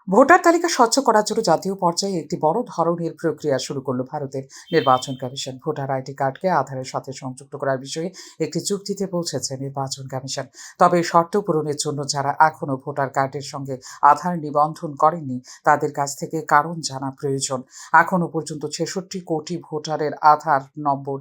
Voter তালিকা স্বচ্ছ করার জন্য জাতীয় পর্যায়ে একটি বড় ধরনের প্রক্রিয়া শুরু করল ভারতের নির্বাচন কমিশন। ভোটার আইডি কার্ডকে আধারের সাথে সংযুক্ত করার বিষয়ে একটি চুক্তিতে পৌঁছেছে নির্বাচন কমিশন। তবে শর্ত পূরণের জন্য যারা এখনো ভোটার কার্ডের সঙ্গে আধার নিবন্ধন করেননি তাদের কাছ থেকে কারণ জানা প্রয়োজন। এখনো পর্যন্ত ৬৬ কোটি ভোটারের আধার নম্বর,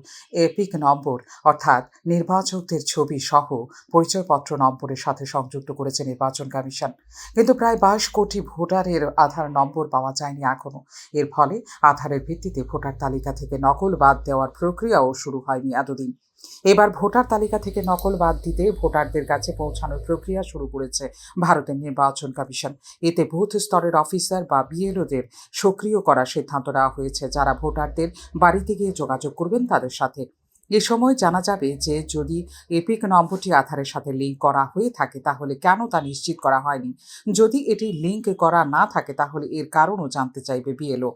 এপিক নম্বর অর্থাৎ নির্বাচকদের ছবি সহ পরিচয়পত্র নম্বরের সাথে সংযুক্ত করেছে নির্বাচন কমিশন। কিন্তু প্রায় ২২ কোটি ভোটারের আধার নম্বর পাওয়া যায়নি এখনো। এর ফলে আধারের ভিত্তিতে ভোটার তালিকা থেকে নকল বাদ দেওয়ার প্রক্রিয়াও শুরু হয়নি এতদিন। এবার ভোটার তালিকা থেকে নকল বাদ দিতে ভোটারদের কাছে পৌঁছানোর প্রক্রিয়া শুরু করেছে ভারতের নির্বাচন কমিশন। এতে বুথ স্তরের অফিসার বা বিএলওদের সক্রিয় করার সিদ্ধান্ত নেওয়া হয়েছে, যারা ভোটারদের বাড়িতে গিয়ে যোগাযোগ করবেন তাদের সাথে। এ সময় জানা যাবে যে যদি এপিক নম্বরটি আধারের সাথে লিঙ্ক করা হয়ে থাকে তাহলে কেন তা নিশ্চিত করা হয়নি। যদি এটি লিঙ্ক করা না থাকে তাহলে এর কারণও জানতে চাইবে বিএলও।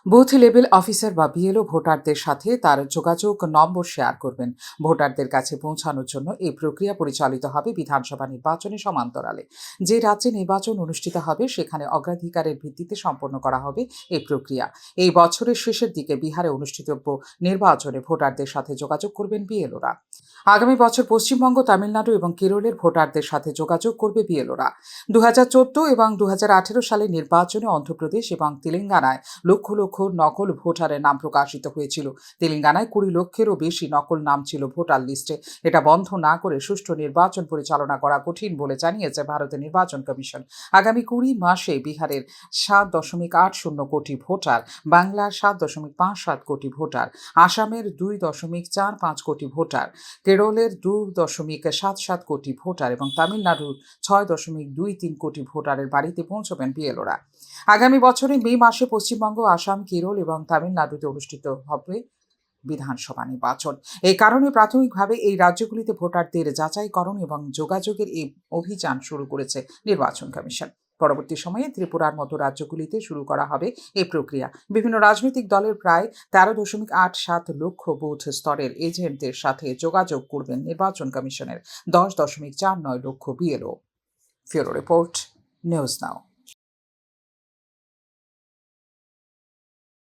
বুথ লেভেল অফিসার বা বিএলও ভোটারদের সাথে তার যোগাযোগ নম্বর শেয়ার করবেন। ভোটারদের কাছে পৌঁছানোর জন্য এই প্রক্রিয়া পরিচালিত হবে বিধানসভা নির্বাচনের সমান্তরালে। যে রাজ্যে নির্বাচন অনুষ্ঠিত হবে সেখানে অগ্রাধিকারের ভিত্তিতে সম্পন্ন করা হবে এই প্রক্রিয়া। এই বছরের শেষের দিকে বিহারে অনুষ্ঠিতব্য নির্বাচনে ভোটারদের সাথে যোগাযোগ করবেন বিএলওরা। আগামী বছর পশ্চিমবঙ্গ, তামিলনাড়ু এবং কেরলের ভোটারদের সাথে যোগাযোগ করবে বিএলওরা। ২০১৪ এবং ২০১৮ সালের নির্বাচনে অন্ধ্রপ্রদেশ এবং তেলেঙ্গানায় লক্ষ লক্ষ নকল ভোটারের নাম প্রকাশিত হয়েছিল। তেলেঙ্গানায় ২০ লক্ষেরও বেশি নকল নাম ছিল ভোটার লিস্টে। এটা বন্ধ না করে সুষ্ঠু নির্বাচন পরিচালনা করা কঠিন বলে জানিয়েছে ভারতের নির্বাচন কমিশন। আগামী ২০ মাসে বিহারের ৭.৮০ কোটি ভোটার, বাংলার ৭.৫৭ কোটি ভোটার, আসামের ২.৪৫ কোটি ভোটার, কেরলের ২.৭৭ কোটি ভোটার এবং তামিলনাড়ুর ৬.২৩ কোটি ভোটারের বাড়িতে পৌঁছবেন বিএলওরা। আগামী বছরে মে মাসে পশ্চিমবঙ্গ, আসাম, কেরল এবং তামিলনাড়ুতে অনুষ্ঠিত হবে বিধানসভা নির্বাচন। এই কারণে প্রাথমিকভাবে এই রাজ্যগুলিতে ভোটারদের যাচাইকরণ এবং যোগাযোগের এই অভিযান শুরু করেছে নির্বাচন কমিশন। পরবর্তী সময়ে ত্রিপুরার মতো রাজ্যগুলিতে শুরু করা হবে এই প্রক্রিয়া। বিভিন্ন রাজনৈতিক দলের প্রায় ১৩.৮৭ লক্ষ বুথ স্তরের এজেন্টদের সাথে যোগাযোগ করবেন নির্বাচন কমিশনের ১০.৪৯ লক্ষ বিএলও। ফিউরো রিপোর্ট, নিউজ নাও।